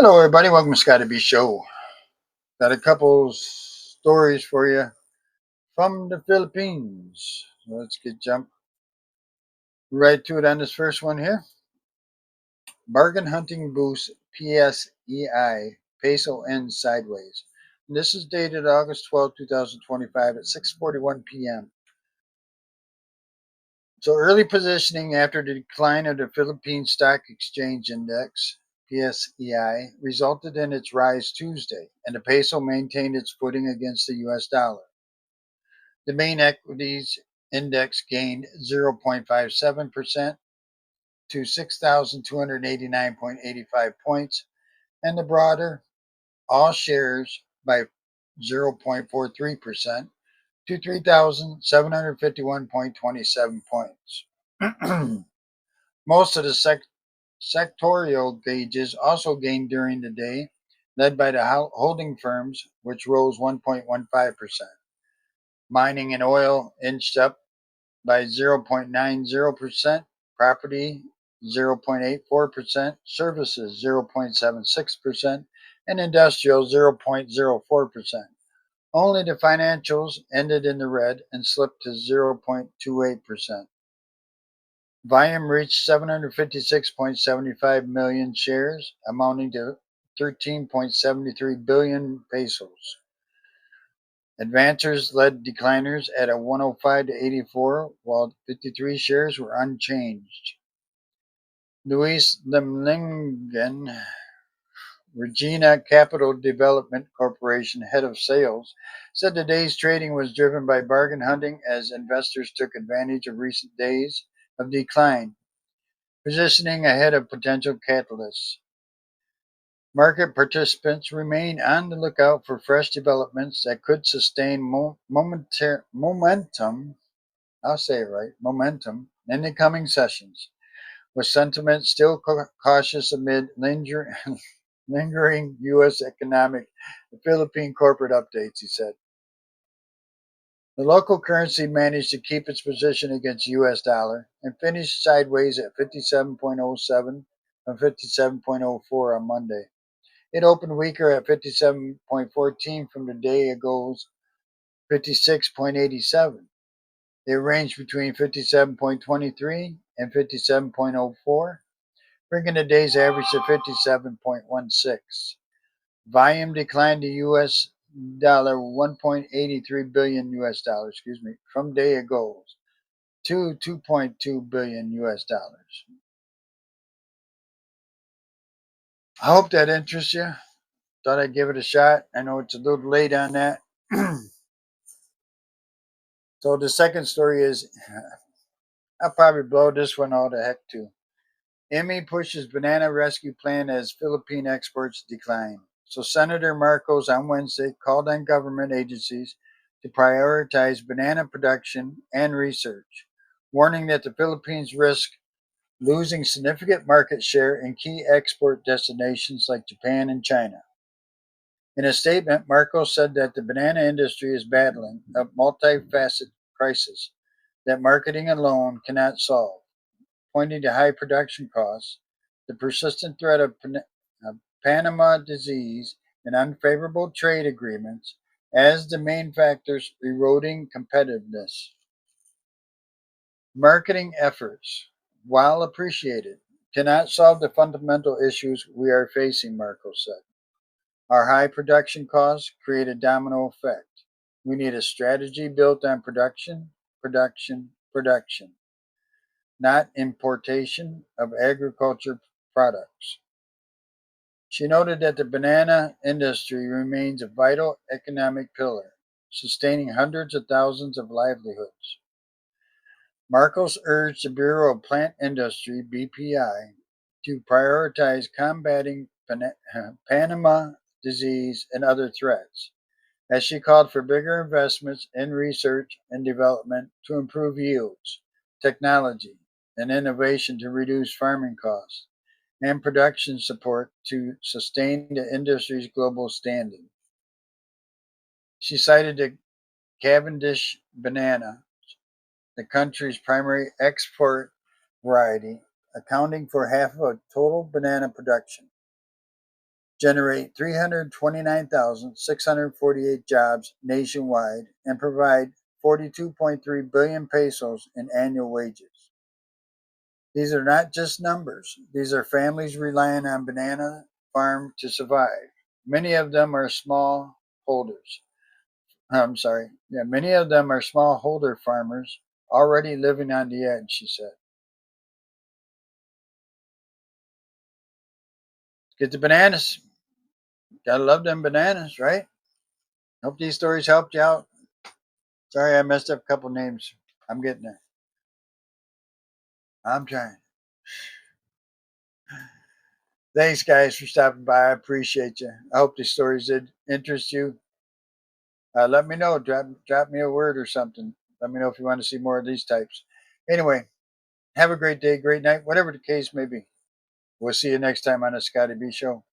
Hello, everybody. Welcome to Scotty B Show. Got a couple stories for you from the Philippines. Let's get jump right to it on this first one here. Bargain hunting boosts PSEI. Peso ends sideways. And this is dated August 12, 2025 at 6:41 p.m. So early positioning after the decline of the Philippine Stock Exchange Index (PSEI) resulted in its rise Tuesday, and the peso maintained its footing against the US dollar. The main equities index gained 0.57% to 6,289.85 points, and the broader all shares by 0.43% to 3,751.27 points. Most of the sectorial gauges also gained during the day, led by the holding firms, which rose 1.15%. Mining and oil inched up by 0.90%, property 0.84%, services 0.76%, and industrial 0.04%. Only the financials ended in the red and slipped to 0.28%. Volume reached 756.75 million shares, amounting to 13.73 billion pesos. Advancers led decliners at a 105 to 84, while 53 shares were unchanged. Luis Lemlingen, Regina Capital Development Corporation head of sales, said the day's trading was driven by bargain hunting as investors took advantage of recent days of decline, positioning ahead of potential catalysts. Market participants remain on the lookout for fresh developments that could sustain momentum. I'll say it right, momentum in the coming sessions, with sentiment still cautious amid lingering U.S. economic and Philippine corporate updates, he said. The local currency managed to keep its position against U.S. dollar and finished sideways at 57.07 from 57.04 on Monday. It opened weaker at 57.14 from the day ago's 56.87. It ranged between 57.23 and 57.04, bringing the day's average to 57.16. Volume declined to US dollar 1.83 billion US dollars, from day ago's to 2.2 billion US dollars. I hope that interests you. Thought I'd give it a shot. I know it's a little late on that. So the second story is I'll probably blow this one all the heck too. Emmy pushes banana rescue plan as Philippine exports decline. So Senator Marcos on Wednesday called on government agencies to prioritize banana production and research, warning that the Philippines risk losing significant market share in key export destinations like Japan and China. In a statement, Marcos said that the banana industry is battling a multifaceted crisis that marketing alone cannot solve, pointing to high production costs, the persistent threat of Panama disease, and unfavorable trade agreements as the main factors eroding competitiveness. Marketing efforts, while appreciated, cannot solve the fundamental issues we are facing, Marcos said. Our high production costs create a domino effect. We need a strategy built on production, production, production, not importation of agriculture products. She noted that the banana industry remains a vital economic pillar, sustaining hundreds of thousands of livelihoods. Marcos urged the Bureau of Plant Industry (BPI) to prioritize combating Panama disease and other threats, as she called for bigger investments in research and development to improve yields, technology, and innovation to reduce farming costs, and production support to sustain the industry's global standing. She cited the Cavendish banana, the country's primary export variety, accounting for half of total banana production. generate 329,648 jobs nationwide, and provide 42.3 billion pesos in annual wages. These are not just numbers. These are families relying on banana farm to survive. Many of them are small holders. I'm sorry. Yeah, many of them are smallholder farmers already living on the edge, she said. Get the bananas. Gotta love them bananas, right? Hope these stories helped you out. Sorry I messed up a couple names. I'm getting there. I'm trying. Thanks, guys, for stopping by. I appreciate you. I hope these stories did interest you. Let me know. Drop me a word or something. Let me know if you want to see more of these types. Anyway, have a great day, great night, whatever the case may be. We'll see you next time on the Scotty B Show.